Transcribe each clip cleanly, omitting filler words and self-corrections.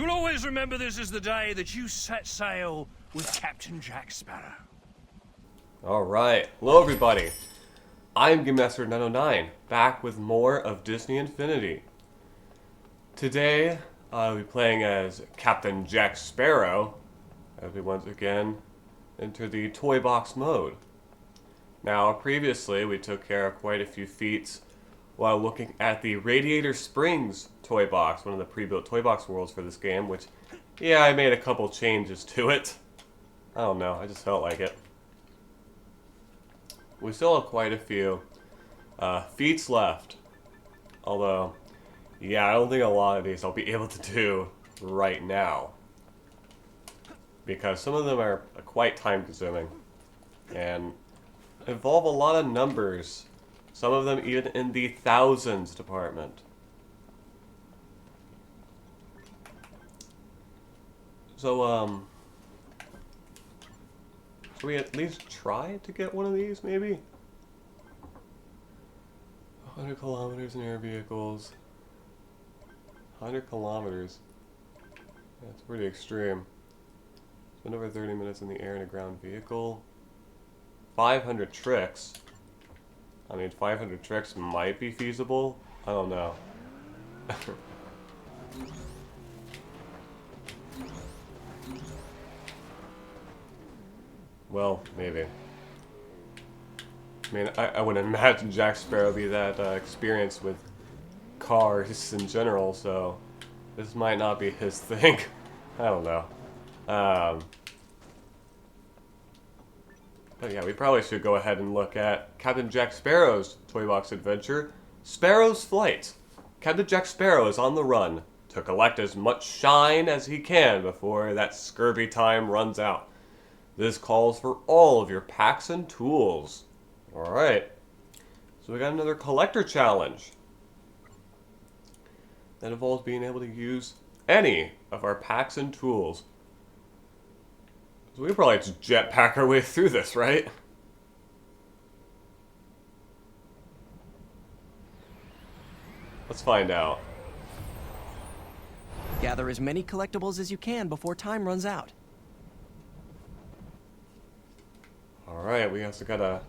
will always remember this as the day that you set sail with Captain Jack Sparrow. Alright, hello everybody. I'm Gamemaster 909, back with more of Disney Infinity. Today, I'll be playing as Captain Jack Sparrow, as we once again enter the toy box mode. Now, previously, we took care of quite a few feats while looking at the Radiator Springs toy box, one of the pre-built toy box worlds for this game, which, yeah, I made a couple changes to it. I don't know, I just felt like it. We still have quite a few feats left, although, yeah, I don't think a lot of these I'll be able to do right now, because some of them are quite time-consuming and involve a lot of numbers. Some of them even in the thousands department. So, should we at least try to get one of these, maybe? 100 kilometers in air vehicles. 100 kilometers. That's pretty extreme. Spend over 30 minutes in the air in a ground vehicle. 500 tricks. I mean, 500 tricks might be feasible. I don't know. Well, maybe. I mean, I wouldn't imagine Jack Sparrow be that experienced with cars in general, so this might not be his thing. I don't know. But yeah, we probably should go ahead and look at Captain Jack Sparrow's toy box adventure, Sparrow's Flight. Captain Jack Sparrow is on the run to collect as much shine as he can before that scurvy time runs out. This calls for all of your packs and tools. Alright, so we got another collector challenge that involves being able to use any of our packs and tools. So we can probably just jetpack our way through this, right? Let's find out. Gather as many collectibles as you can before time runs out. Alright, we also got a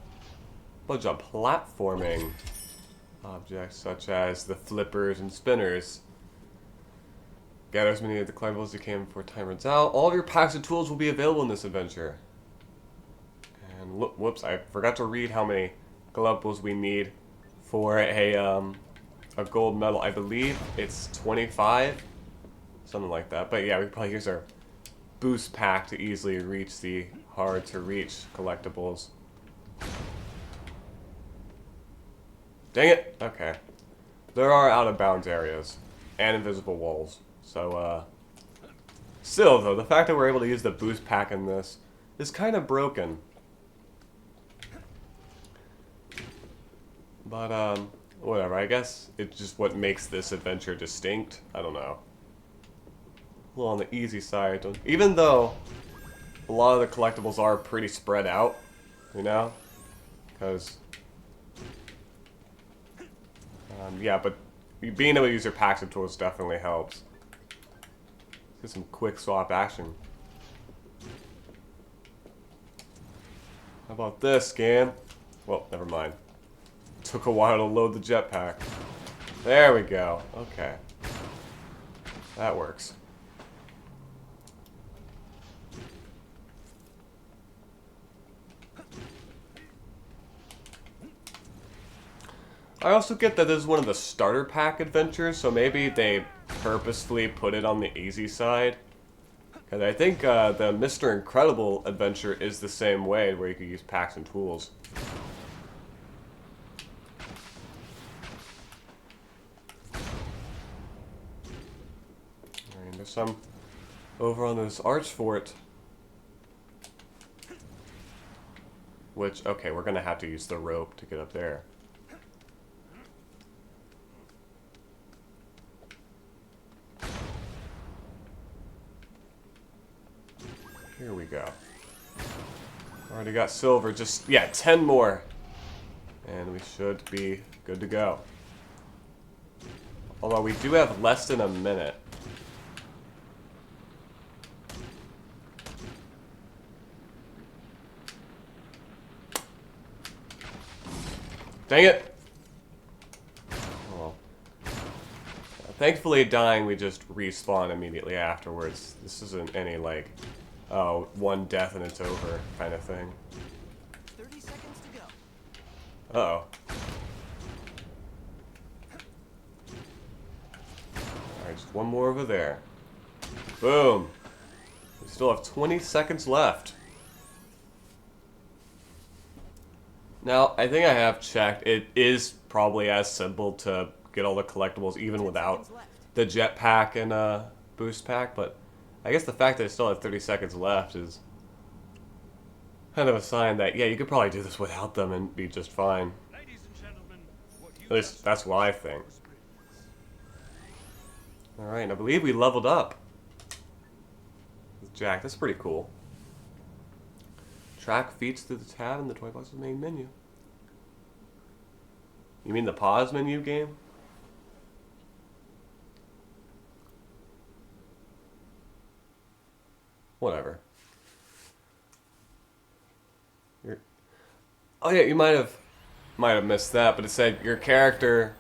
bunch of platforming objects, such as the flippers and spinners. Gather as many of the collectibles as you can before time runs out. All of your packs and tools will be available in this adventure. And whoops, I forgot to read how many collectibles we need for a gold medal. I believe it's 25, something like that. But yeah, we probably use our boost pack to easily reach the hard-to-reach collectibles. Dang it! Okay. There are out-of-bounds areas and invisible walls. So, still, though, the fact that we're able to use the boost pack in this is kind of broken. But, whatever. I guess it's just what makes this adventure distinct. I don't know. A little on the easy side. Even though a lot of the collectibles are pretty spread out, you know? Because, yeah, but being able to use your packs and tools definitely helps. Get some quick swap action. How about this, game? Well, never mind. Took a while to load the jetpack. There we go. Okay. That works. I also get that this is one of the starter pack adventures, so maybe they purposefully put it on the easy side. Because I think the Mr. Incredible adventure is the same way, where you can use packs and tools. And there's some over on this arch fort. Which, okay, we're going to have to use the rope to get up there. Here we go. Already got silver, just, yeah, 10 more. And we should be good to go. Although we do have less than a minute. Dang it! Oh. Thankfully, dying, we just respawn immediately afterwards. This isn't any, like, oh, one death and it's over kind of thing. 30 seconds to Uh go. oh. Alright, just one more over there. Boom! We still have 20 seconds left. Now, I think I have checked. It is probably as simple to get all the collectibles even without the jetpack and boost pack, but I guess the fact that I still have 30 seconds left is kind of a sign that, yeah, you could probably do this without them and be just fine. Ladies and gentlemen, what you At least that's what I think. Alright, and I believe we leveled up with Jack. That's pretty cool. Track feats through the tab in the toy box's main menu. You mean the pause menu game? Whatever. Oh yeah, you might have missed that, but it said your character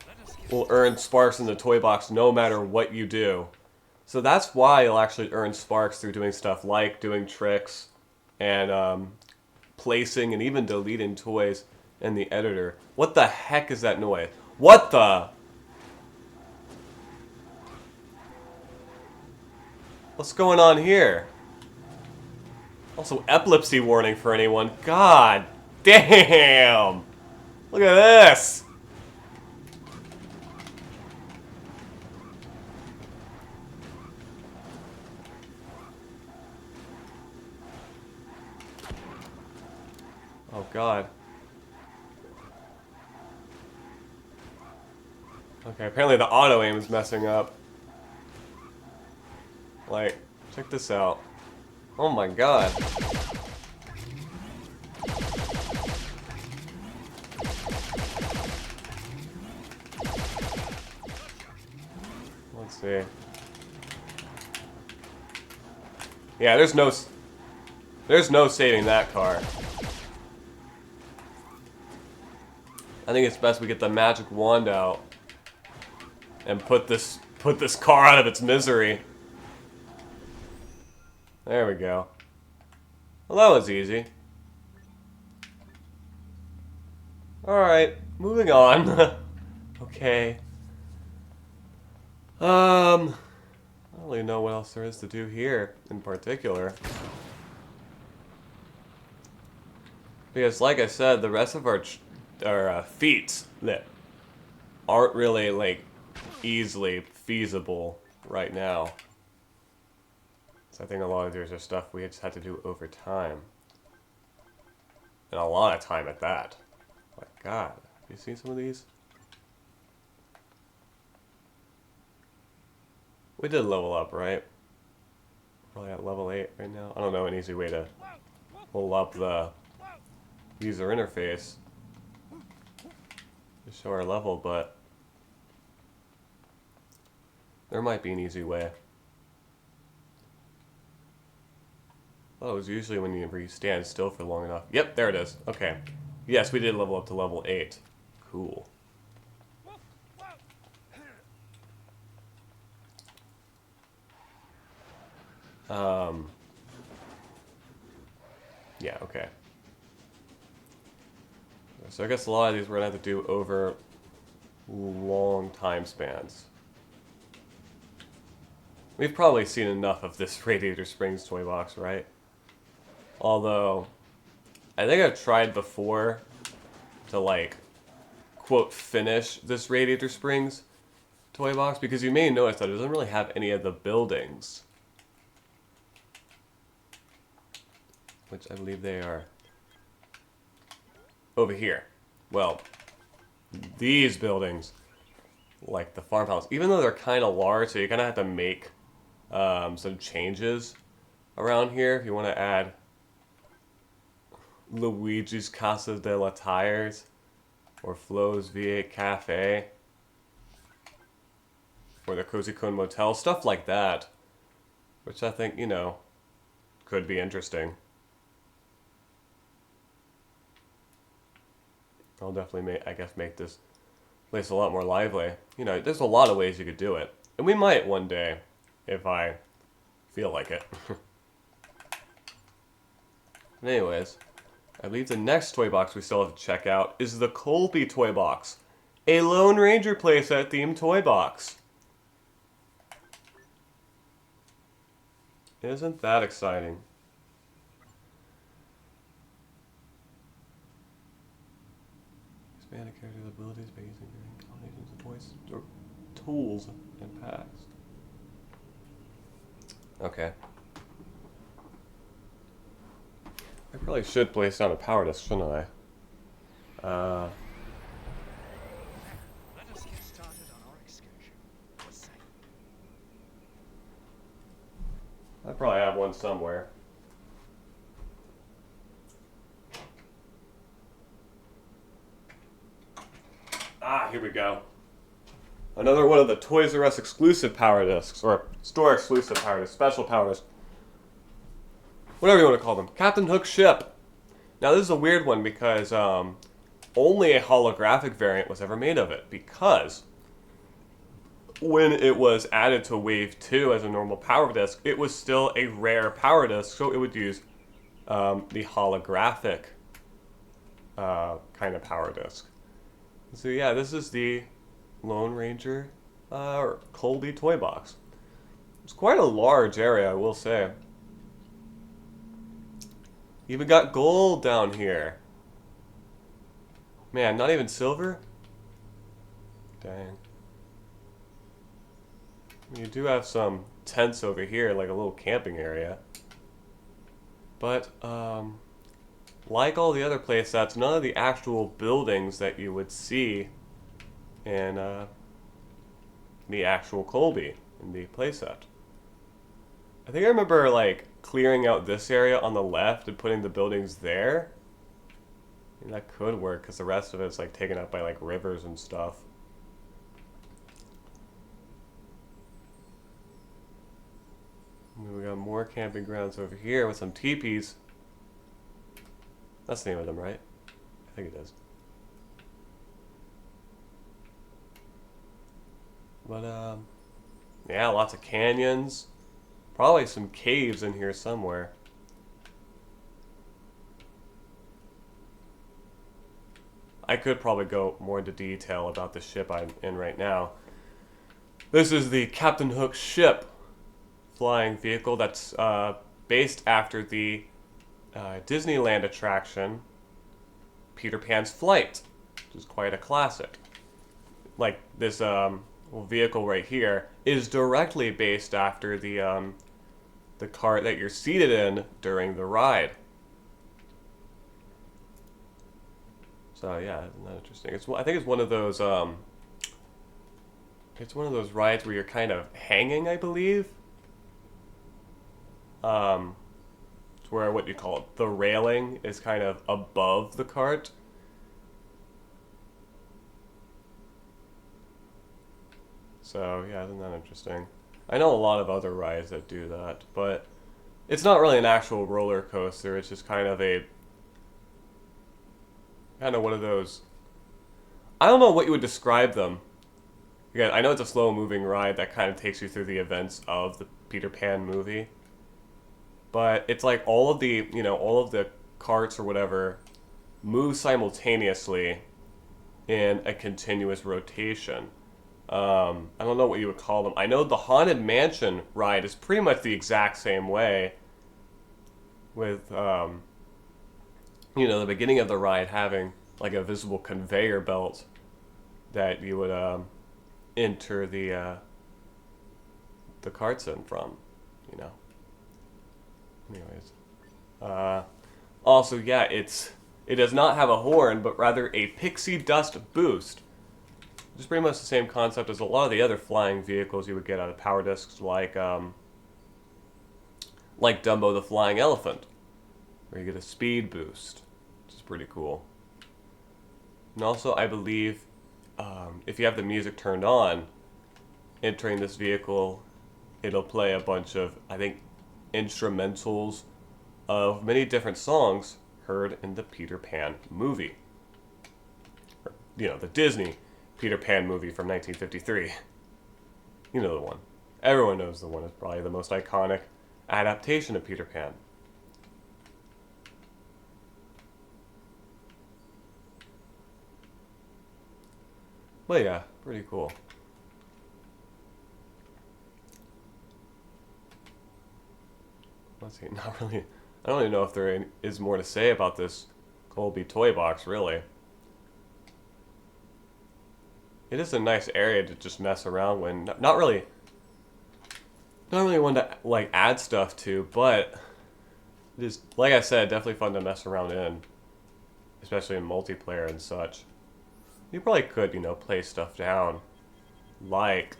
will earn sparks in the toy box no matter what you do. So that's why you'll actually earn sparks through doing stuff like doing tricks and placing and even deleting toys in the editor. What the heck is that noise? What the? What's going on here? Also, epilepsy warning for anyone. God damn! Look at this! Oh god. Okay, apparently the auto aim is messing up. Like, check this out. Oh my god. Let's see. Yeah, there's no saving that car. I think it's best we get the magic wand out and put this car out of its misery. There we go. Well, that was easy. Alright, moving on. Okay. I don't really know what else there is to do here in particular. Because, like I said, the rest of our feats that aren't really, like, easily feasible right now. So I think a lot of these are stuff we just had to do over time. And a lot of time at that. My god. Have you seen some of these? We did level up, right? Probably at level 8 right now. I don't know an easy way to pull up the user interface to show our level, but there might be an easy way. Oh, it's usually when you stand still for long enough. Yep, there it is. Okay. Yes, we did level up to level 8. Cool. Yeah, okay. So I guess a lot of these we're going to have to do over long time spans. We've probably seen enough of this Radiator Springs toy box, right? Although, I think I've tried before to, like, quote, finish this Radiator Springs toy box, because you may notice that it doesn't really have any of the buildings. Which I believe they are over here. Well, these buildings, like the farmhouse, even though they're kind of large, so you kind of have to make some changes around here if you want to add Luigi's Casa de la Tires or Flo's V8 Cafe or the Cozy Cone Motel, stuff like that, which I think, you know, could be interesting. I'll definitely make this place a lot more lively. You know, there's a lot of ways you could do it. And we might one day, if I feel like it. But anyways, I believe the next toy box we still have to check out is the Colby toy box. A Lone Ranger playset themed toy box. Isn't that exciting? Expand a character's abilities by using varying combinations of toys or tools and packs. Okay. I probably should place down a power disc, shouldn't I? Let us get started on our excursion. What say you? I probably have one somewhere. Ah, here we go. Another one of the Toys R Us exclusive power discs, or store exclusive power discs, special power discs. Whatever you want to call them. Captain Hook's ship. Now this is a weird one because only a holographic variant was ever made of it. Because when it was added to Wave 2 as a normal power disc, it was still a rare power disc, so it would use the holographic kind of power disc. So yeah, this is the Lone Ranger or Colby toy box. It's quite a large area, I will say. Even got gold down here. Man, not even silver? Dang. You do have some tents over here, like a little camping area. But, like all the other playsets, none of the actual buildings that you would see in the actual Colby in the playset. I think I remember, like, clearing out this area on the left and putting the buildings there. And that could work, because the rest of it's, like, taken up by, like, rivers and stuff. And we got more camping grounds over here with some teepees. That's the name of them, right? I think it is. But, yeah, lots of canyons. Probably some caves in here somewhere. I could probably go more into detail about the ship I'm in right now. This is the Captain Hook ship flying vehicle that's based after the Disneyland attraction, Peter Pan's Flight, which is quite a classic. Like this vehicle right here is directly based after the cart that you're seated in during the ride. So yeah, isn't that interesting? I think it's one of those rides where you're kind of hanging, I believe. It's where, what do you call it? The railing is kind of above the cart. So yeah, isn't that interesting? I know a lot of other rides that do that, but it's not really an actual roller coaster. It's just kind of one of those. I don't know what you would describe them. Again, I know it's a slow-moving ride that kind of takes you through the events of the Peter Pan movie, but it's like all of the carts or whatever move simultaneously in a continuous rotation. I don't know what you would call them. I know the Haunted Mansion ride is pretty much the exact same way, with the beginning of the ride having like a visible conveyor belt that you would enter the carts in from, Anyways, also yeah, it does not have a horn, but rather a pixie dust boost. Which is pretty much the same concept as a lot of the other flying vehicles you would get out of power discs, like Dumbo the Flying Elephant, where you get a speed boost, which is pretty cool. And also, I believe, if you have the music turned on, entering this vehicle, it'll play a bunch of, I think, instrumentals of many different songs heard in the Peter Pan movie. you know, the Disney Peter Pan movie from 1953. You know the one. Everyone knows the one. It's probably the most iconic adaptation of Peter Pan. But yeah, pretty cool. Let's see, not really. I don't even know if there is more to say about this Colby toy box, really. It is a nice area to just mess around when. Not really one to like add stuff to, but it is, like I said, definitely fun to mess around in, especially in multiplayer and such. You probably could, you know, play stuff down, like,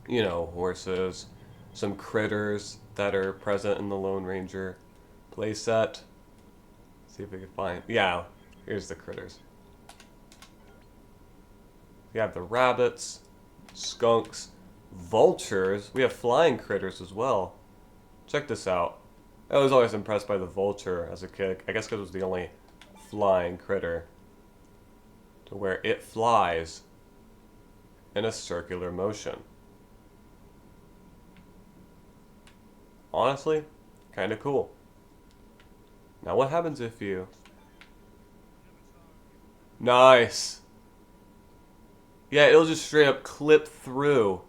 you know, horses, some critters that are present in the Lone Ranger playset. See if we can find. Yeah, here's the critters. We have the rabbits, skunks, vultures. We have flying critters as well. Check this out. I was always impressed by the vulture as a kid. I guess because it was the only flying critter. To where it flies in a circular motion. Honestly, kind of cool. Now what happens if you... Nice! Yeah, it'll just straight up clip through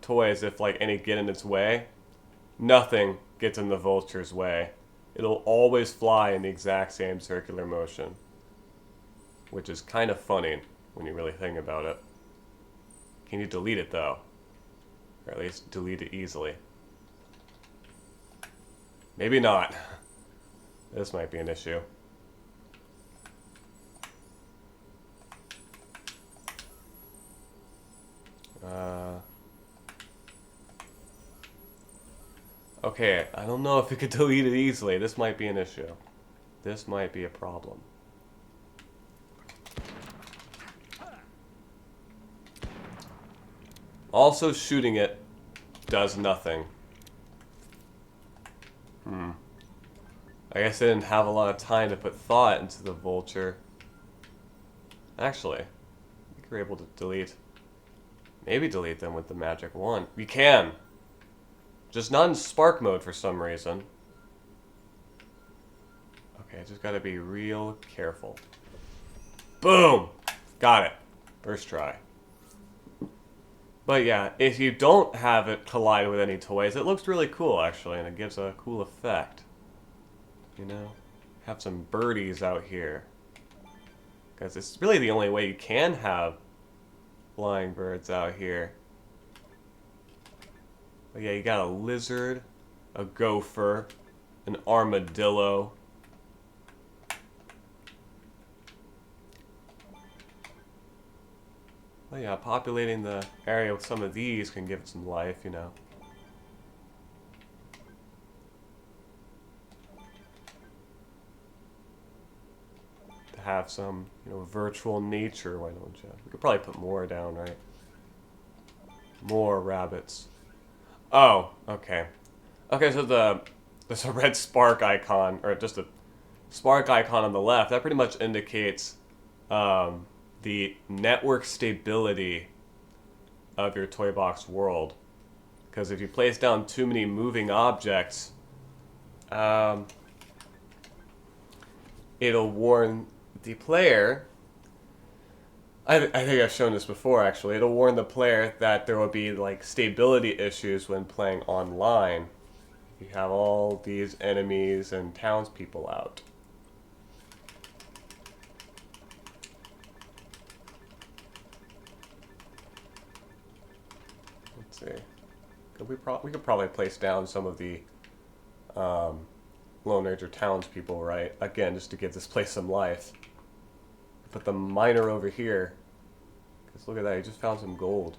toys if like any get in its way. Nothing gets in the vulture's way. It'll always fly in the exact same circular motion. Which is kind of funny when you really think about it. Can you delete it though? Or at least delete it easily. Maybe not. This might be an issue. Okay, I don't know if we could delete it easily. This might be an issue. This might be a problem. Also, shooting it does nothing. I guess I didn't have a lot of time to put thought into the vulture. Actually, I think we're able to delete... Maybe delete them with the magic wand. We can! Just not in spark mode for some reason. Okay, just gotta be real careful. Boom! Got it. First try. But yeah, if you don't have it collide with any toys, it looks really cool actually, and it gives a cool effect. You know? Have some birdies out here. Because it's really the only way you can have flying birds out here. But yeah, you got a lizard, a gopher, an armadillo. Well, yeah, populating the area with some of these can give it some life, you know. To have some, you know, virtual nature, why don't you? We could probably put more down, right? More rabbits. Oh, okay. Okay, so there's a red spark icon, or just a spark icon on the left. That pretty much indicates the network stability of your toy box world. Because if you place down too many moving objects, it'll warn the player. I think I've shown this before, actually. It'll warn the player that there will be like stability issues when playing online. You have all these enemies and townspeople out. Let's see. We could probably place down some of the Lone Ranger townspeople, right? Again, just to give this place some life. Put the miner over here. Because look at that, he just found some gold.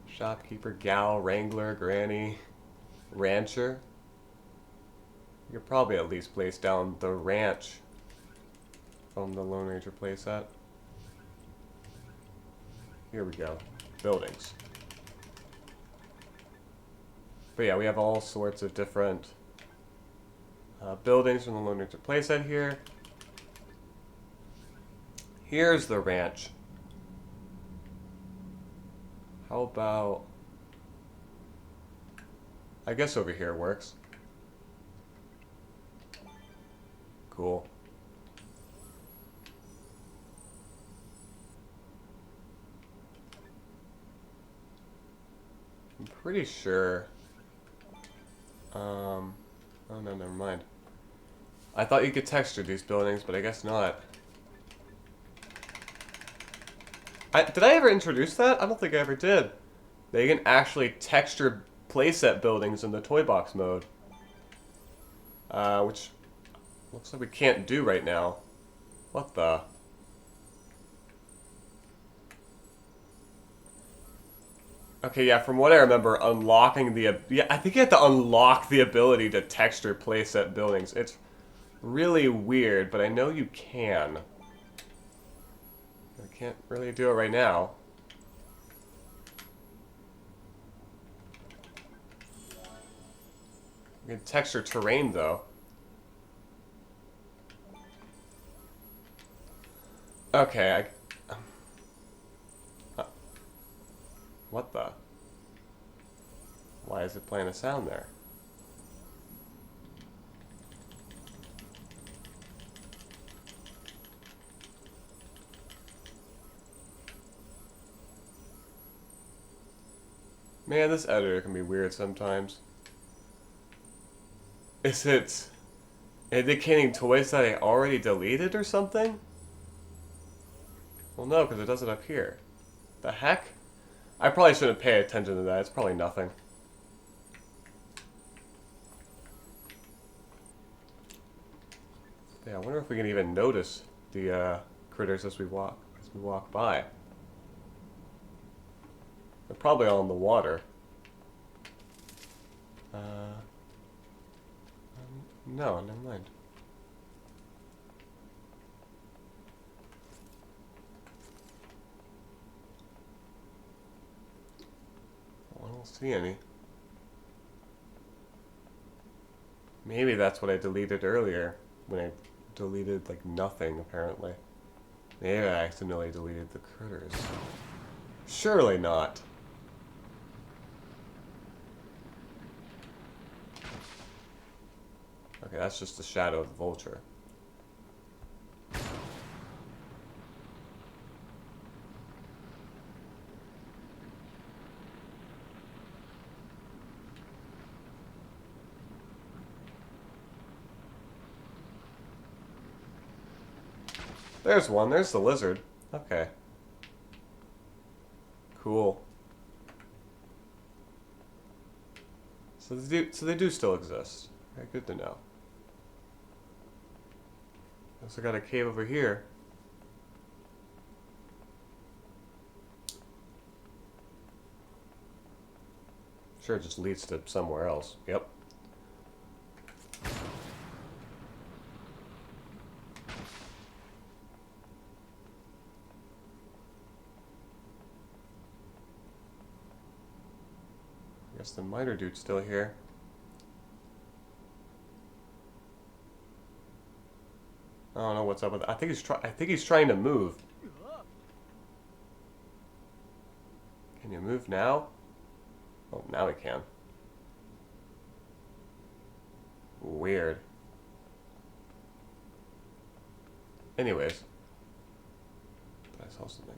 Shopkeeper, gal, wrangler, granny, rancher. You could probably at least place down the ranch from the Lone Ranger playset. Here we go. Buildings. But yeah, we have all sorts of different Buildings from the Lunar playset here. Here's the ranch. How about... I guess over here works. Cool. I'm pretty sure... Oh no, never mind. I thought you could texture these buildings, but I guess not. Did I ever introduce that? I don't think I ever did. That you can actually texture playset buildings in the toy box mode. Which looks like we can't do right now. What the? Okay, yeah, from what I remember, unlocking the... Yeah, I think you have to unlock the ability to texture playset buildings. It's really weird, but I know you can. I can't really do it right now. You can texture terrain, though. Okay, what the? Why is it playing a sound there? Man, this editor can be weird sometimes. Is it indicating toys that I already deleted or something? Well, no, because it does it up here. The heck? I probably shouldn't pay attention to that. It's probably nothing. Yeah, I wonder if we can even notice the critters as we walk by. They're probably all in the water. No, never mind. I don't see any. Maybe that's what I deleted earlier, when I deleted, like, nothing, apparently. Maybe I accidentally deleted the critters. Surely not. Okay, that's just the shadow of the vulture. There's one. There's the lizard. Okay. Cool. So they do still exist. Okay, good to know. Also got a cave over here. Sure, it just leads to somewhere else. Yep. I guess the miner dude's still here. I don't know what's up with that. I think he's trying to move. Can you move now? Oh, now he can. Weird. Anyways. I saw something.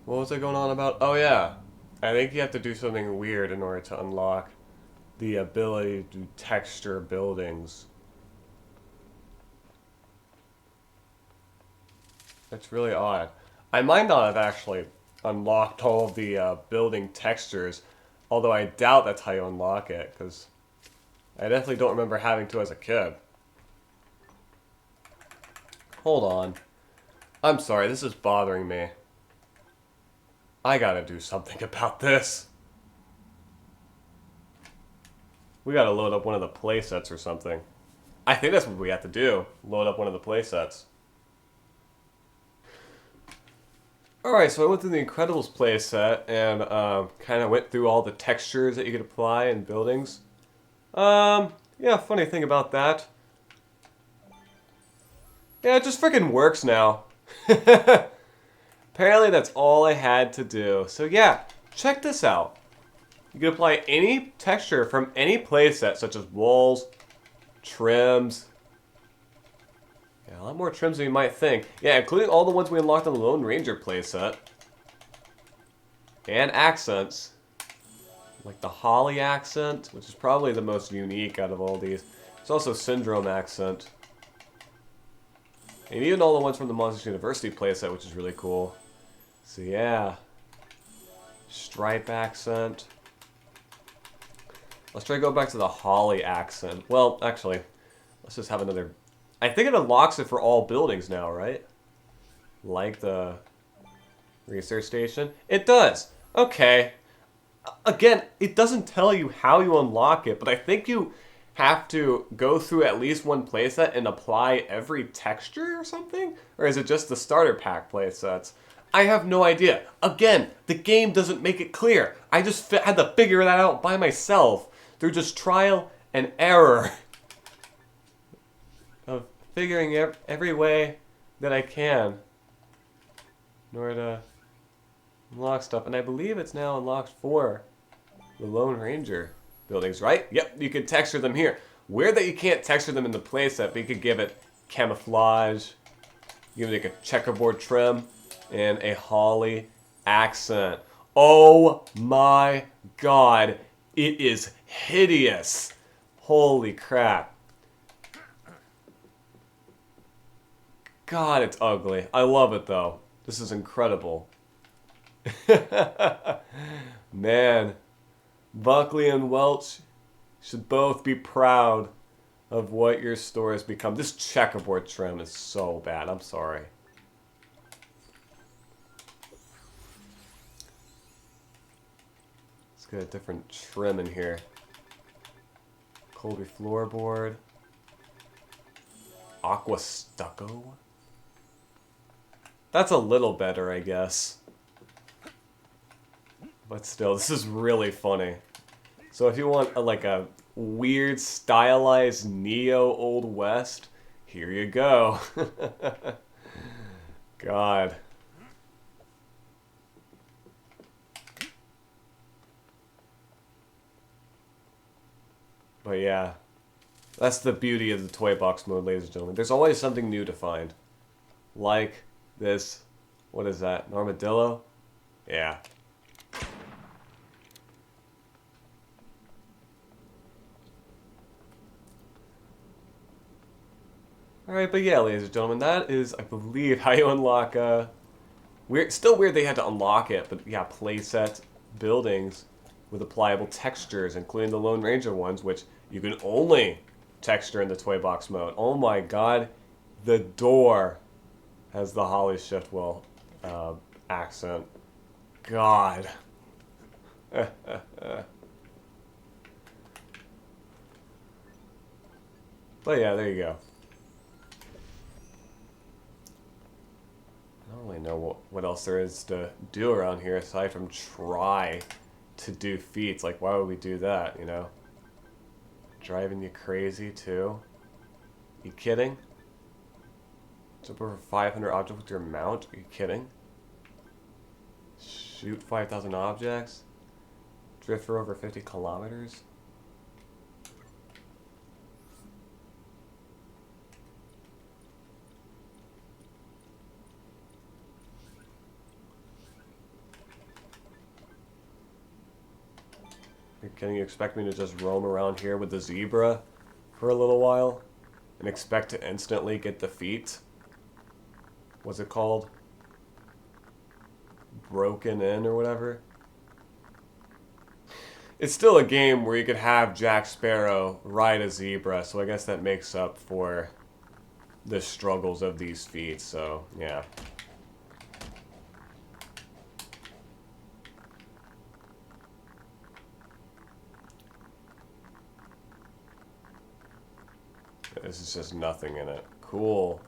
What was I going on about? Oh yeah. I think you have to do something weird in order to unlock the ability to texture buildings. It's really odd. I might not have actually unlocked all of the building textures, although I doubt that's how you unlock it, because I definitely don't remember having to as a kid. Hold on. I'm sorry, this is bothering me. I gotta do something about this. We gotta load up one of the playsets or something. I think that's what we have to do. Load up one of the playsets. Alright, so I went through the Incredibles playset and kind of went through all the textures that you could apply in buildings. Yeah, funny thing about that. Yeah, it just freaking works now. Apparently that's all I had to do. So yeah, check this out. You can apply any texture from any playset, such as walls, trims. Yeah, a lot more trims than you might think. Yeah, including all the ones we unlocked on the Lone Ranger playset. And accents. Like the Holly accent, which is probably the most unique out of all these. It's also Syndrome accent. And even all the ones from the Monsters University playset, which is really cool. So yeah. Stripe accent. Let's try to go back to the Holly accent. Well, actually, let's just have another... I think it unlocks it for all buildings now, right? Like the research station. It does! Okay. Again, it doesn't tell you how you unlock it, but I think you have to go through at least one playset and apply every texture or something? Or is it just the starter pack playsets? I have no idea. Again, the game doesn't make it clear. I just had to figure that out by myself through just trial and error of figuring every way that I can in order to unlock stuff. And I believe it's now unlocked for the Lone Ranger buildings, right? Yep, you can texture them here. Weird that you can't texture them in the playset, but you could give it camouflage, give it like a checkerboard trim, and a Holly accent. Oh my god, it is hideous. Holy crap. God, it's ugly. I love it though. This is incredible. Man, Buckley and Welch should both be proud of what your store has become. This checkerboard trim is so bad. I'm sorry. Let's get a different trim in here. Colby floorboard. Aqua stucco. That's a little better, I guess. But still, this is really funny. So if you want like a weird, stylized Neo Old West, here you go. God. But yeah, that's the beauty of the toy box mode, ladies and gentlemen. There's always something new to find. Like this, what is that, an armadillo? Yeah. Alright, but yeah, ladies and gentlemen, that is, I believe, how you unlock, still weird they had to unlock it, but yeah, playset buildings with applicable textures, including the Lone Ranger ones, which you can only texture in the toy box mode. Oh my god, the door has the Holly Shiftwell accent. God. But yeah, there you go. I don't really know what else there is to do around here aside from try to do feats. Like, why would we do that, you know? Driving you crazy, too? You kidding? Jump over 500 objects with your mount? Are you kidding? Shoot 5,000 objects? Drift for over 50 kilometers? You're kidding? You expect me to just roam around here with the zebra for a little while? And expect to instantly get the feat? What's it called? Broken in or whatever? It's still a game where you could have Jack Sparrow ride a zebra, so I guess that makes up for the struggles of these feats, so yeah. This is just nothing in it. Cool.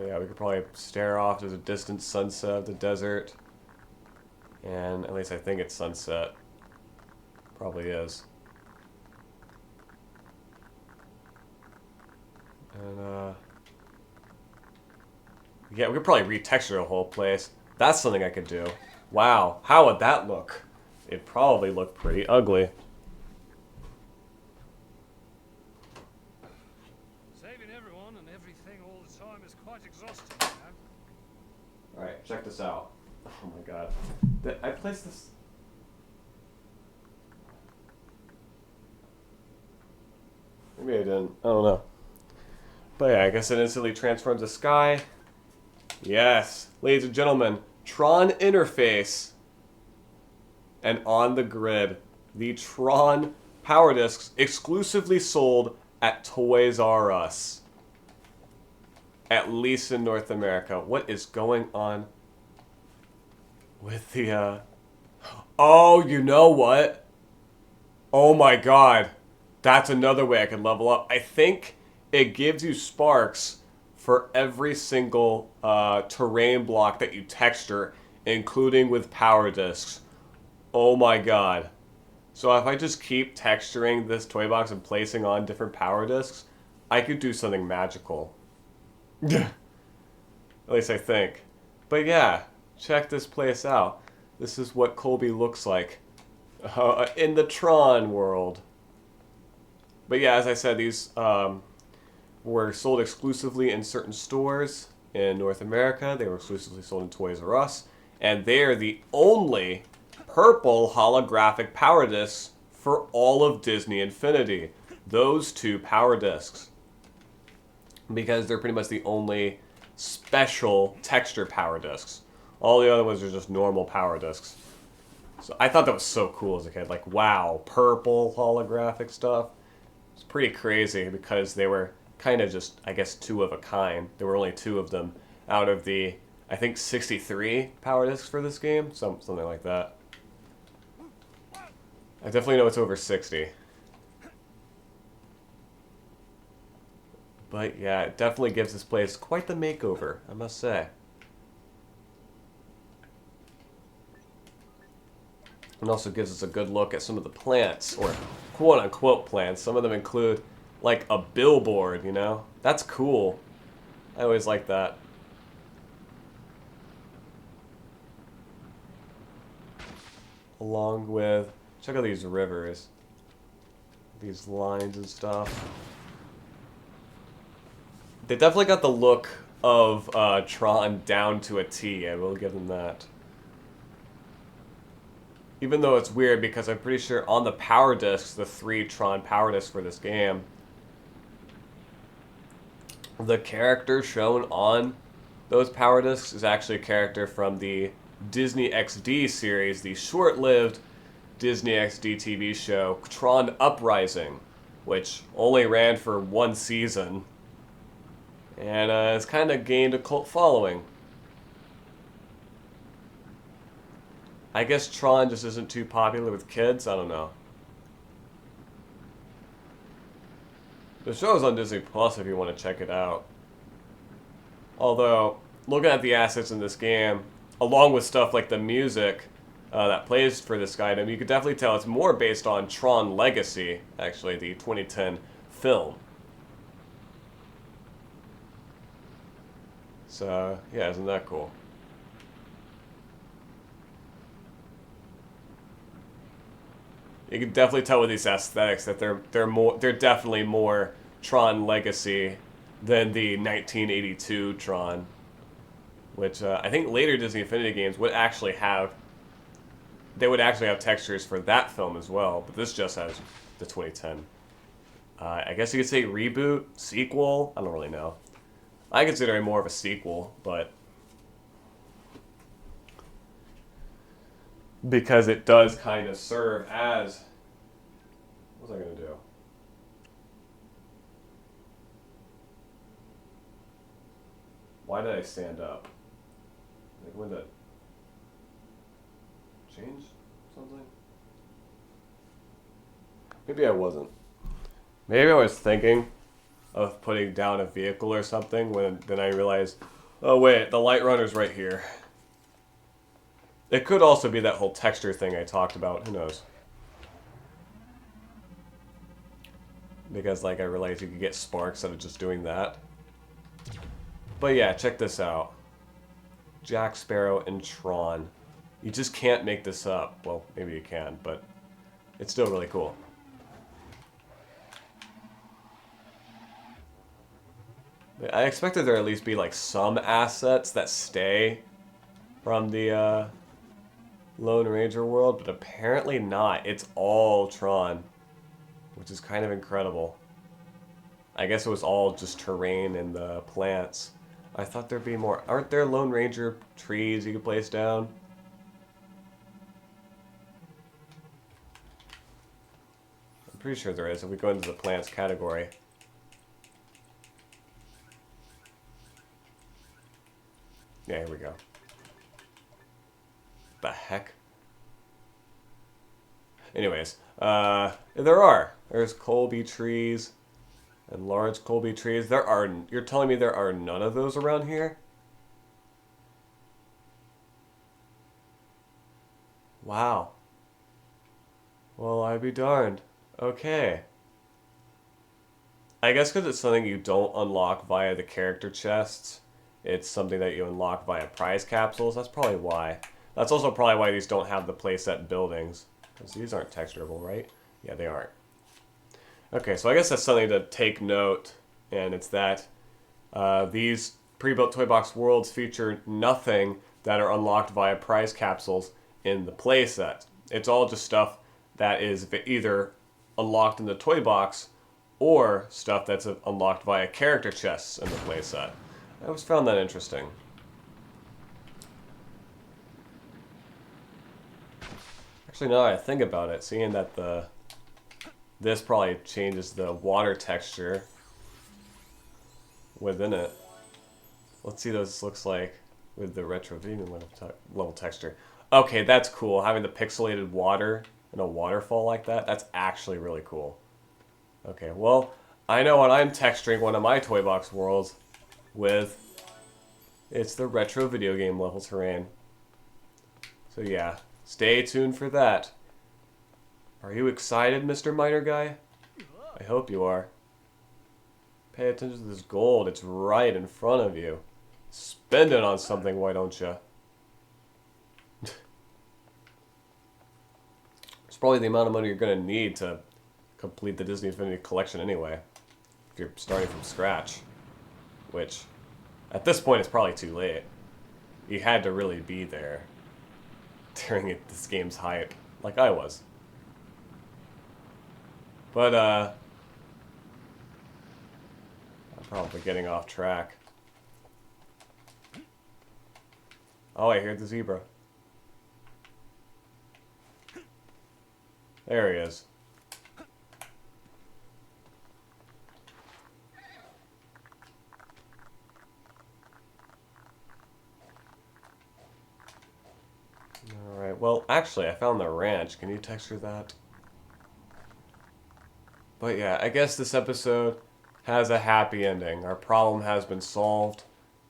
yeah, we could probably stare off to the distant sunset of the desert. And at least I think it's sunset. Probably is. And, yeah, we could probably retexture the whole place. That's something I could do. Wow, how would that look? It'd probably look pretty ugly. Saving everyone and everything all the time is quite exhausting, you know? Alright, check this out. Oh my god. I placed this... Maybe I didn't. I don't know. But yeah, I guess it instantly transforms the sky. Yes. Ladies and gentlemen, Tron interface. And on the grid, the Tron Power Discs exclusively sold at Toys R Us. At least in North America. What is going on with the, Oh, you know what? Oh my god. That's another way I can level up. I think it gives you sparks for every single terrain block that you texture, including with power discs. Oh my god. So if I just keep texturing this toy box and placing on different power discs, I could do something magical. At least I think. But yeah, check this place out. This is what Colby looks like in the Tron world. But yeah, as I said, these were sold exclusively in certain stores in North America. They were exclusively sold in Toys R Us. And they're the only purple holographic power discs for all of Disney Infinity. Those two power discs. Because they're pretty much the only special texture power discs. All the other ones are just normal power discs. So I thought that was so cool as a kid. Like, wow, purple holographic stuff. It's pretty crazy because they were kind of just, I guess, two of a kind. There were only two of them out of the, I think, 63 power discs for this game. Something like that. I definitely know it's over 60. But yeah, it definitely gives this place quite the makeover, I must say. And also gives us a good look at some of the plants, or quote-unquote plants. Some of them include, like, a billboard, you know? That's cool. I always like that. Along with, check out these rivers. These lines and stuff. They definitely got the look of Tron down to a T, I will give them that. Even though it's weird because I'm pretty sure on the power discs, the 3 Tron power discs for this game, the character shown on those power discs is actually a character from the Disney XD series, the short-lived Disney XD TV show, Tron Uprising, which only ran for 1 season, and has kind of gained a cult following. I guess Tron just isn't too popular with kids. I don't know. The show's on Disney Plus if you want to check it out. Although, looking at the assets in this game, along with stuff like the music that plays for this item, you could definitely tell it's more based on Tron Legacy, actually, the 2010 film. So, yeah, isn't that cool? You can definitely tell with these aesthetics that they're definitely more Tron Legacy than the 1982 Tron, which I think later Disney Infinity games would actually have. They would actually have textures for that film as well, but this just has the 2010. I guess you could say reboot, sequel. I don't really know. I consider it more of a sequel, but because it does kind of serve as... What was I going to do? Why did I stand up? Like, when did it change something? Maybe I wasn't. Maybe I was thinking of putting down a vehicle or something when then I realized Oh wait, the light runner's right here. It could also be that whole texture thing I talked about. Who knows? Because, like, I realized you could get sparks out of just doing that. But yeah, check this out. Jack Sparrow and Tron. You just can't make this up. Well, maybe you can, but it's still really cool. I expected there at least be, like, some assets that stay from the Lone Ranger world, but apparently not. It's all Tron, which is kind of incredible. I guess it was all just terrain and the plants. I thought there'd be more. Aren't there Lone Ranger trees you could place down? I'm pretty sure there is if we go into the plants category. Yeah, here we go. The heck? Anyways, there are. There's Colby trees and large Colby trees. There are. You're telling me there are none of those around here? Wow. Well, I'd be darned. Okay. I guess because it's something you don't unlock via the character chests. It's something that you unlock via prize capsules. That's probably why. That's also probably why these don't have the playset buildings. Because these aren't texturable, right? Yeah, they aren't. Okay, so I guess that's something to take note. And it's that these pre-built toy box worlds feature nothing that are unlocked via prize capsules in the playset. It's all just stuff that is either unlocked in the toy box or stuff that's unlocked via character chests in the playset. I always found that interesting. Actually, now that I think about it, seeing that this probably changes the water texture within it. Let's see what this looks like with the retro video level texture. Okay, that's cool. Having the pixelated water in a waterfall like that, that's actually really cool. Okay, well, I know what I'm texturing one of my toy box worlds with. It's the retro video game level terrain. So yeah, stay tuned for that. Are you excited, Mr. Miner Guy? I hope you are. Pay attention to this gold. It's right in front of you. Spend it on something, why don't you? It's probably the amount of money you're going to need to complete the Disney Infinity Collection anyway. If you're starting from scratch. Which, at this point, it's probably too late. You had to really be there during this game's hype, like I was. But, I'm probably getting off track. Oh, I hear the zebra. There he is. Alright, well, actually, I found the ranch. Can you texture that? But yeah, I guess this episode has a happy ending. Our problem has been solved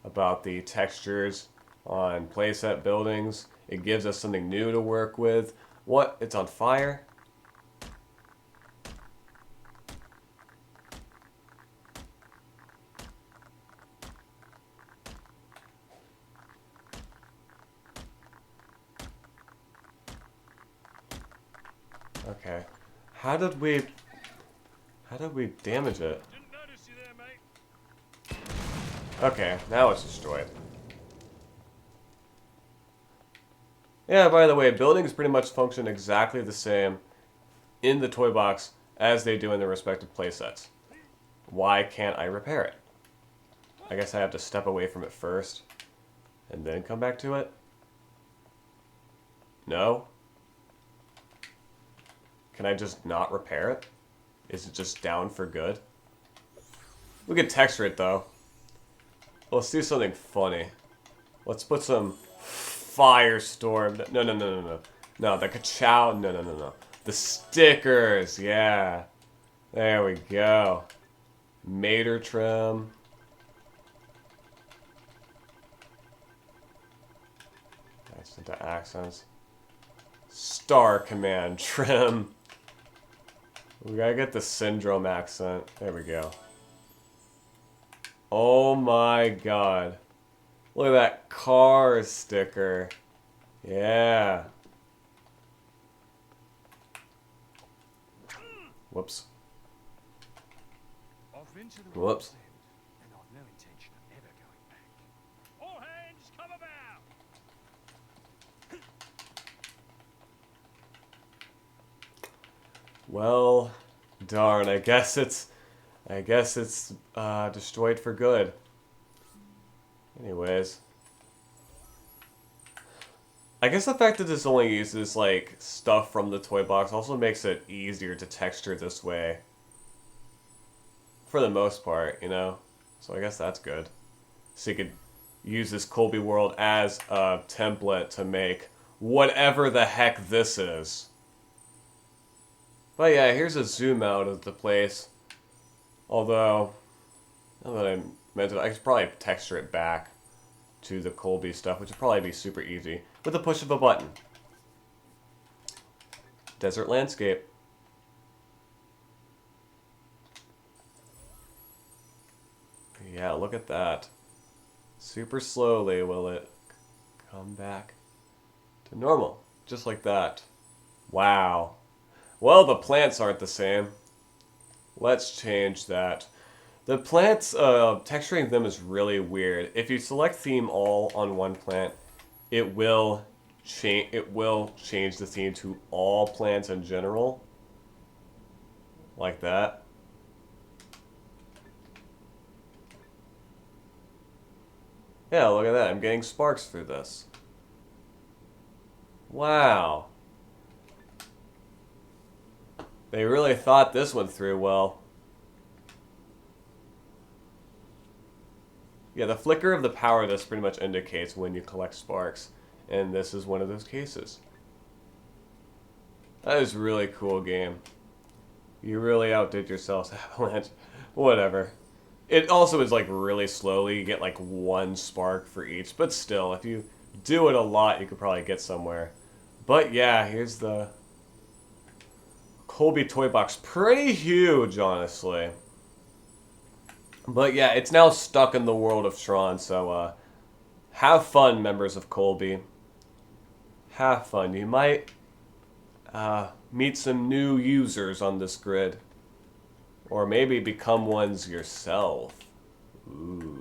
about the textures on playset buildings. It gives us something new to work with. What? It's on fire? Okay. How did we damage it? Didn't notice you there, mate. Okay, now it's destroyed. Yeah, by the way, buildings pretty much function exactly the same in the toy box as they do in their respective playsets. Why can't I repair it? I guess I have to step away from it first and then come back to it? No? Can I just not repair it? Is it just down for good? We could texture it though. Let's do something funny. Let's put some Firestorm. No. No, the Ka-Chow. No. The stickers. Yeah. There we go. Mater trim. That's into accents. Star Command trim. We gotta get the syndrome accent. There we go. Oh my god. Look at that car sticker. Yeah. Whoops. I've been to the Whoops. world's end, and I've no intention of ever going back. All hands come about! Well, darn, I guess it's destroyed for good. Anyways. I guess the fact that this only uses, like, stuff from the toy box also makes it easier to texture this way. For the most part, you know? So I guess that's good. So you could use this Colby world as a template to make whatever the heck this is. But yeah, here's a zoom out of the place. Although, now that I mentioned it, I could probably texture it back to the Colby stuff, which would probably be super easy with the push of a button. Desert landscape. Yeah, look at that. Super slowly will it come back to normal, just like that. Wow. Well, the plants aren't the same. Let's change that. The plants, texturing them is really weird. If you select theme all on one plant, it will change the theme to all plants in general. Like that. Yeah, look at that. I'm getting sparks through this. Wow. They really thought this one through well. Yeah, the flicker of the power of this pretty much indicates when you collect sparks. And this is one of those cases. That is a really cool game. You really outdid yourselves, Avalanche. Whatever. It also is like really slowly. You get like one spark for each. But still, if you do it a lot, you could probably get somewhere. But yeah, here's the Colby toy box. Pretty huge, honestly. But yeah, it's now stuck in the world of Tron, so have fun, members of Colby. Have fun. You might meet some new users on this grid. Or maybe become ones yourself. Ooh.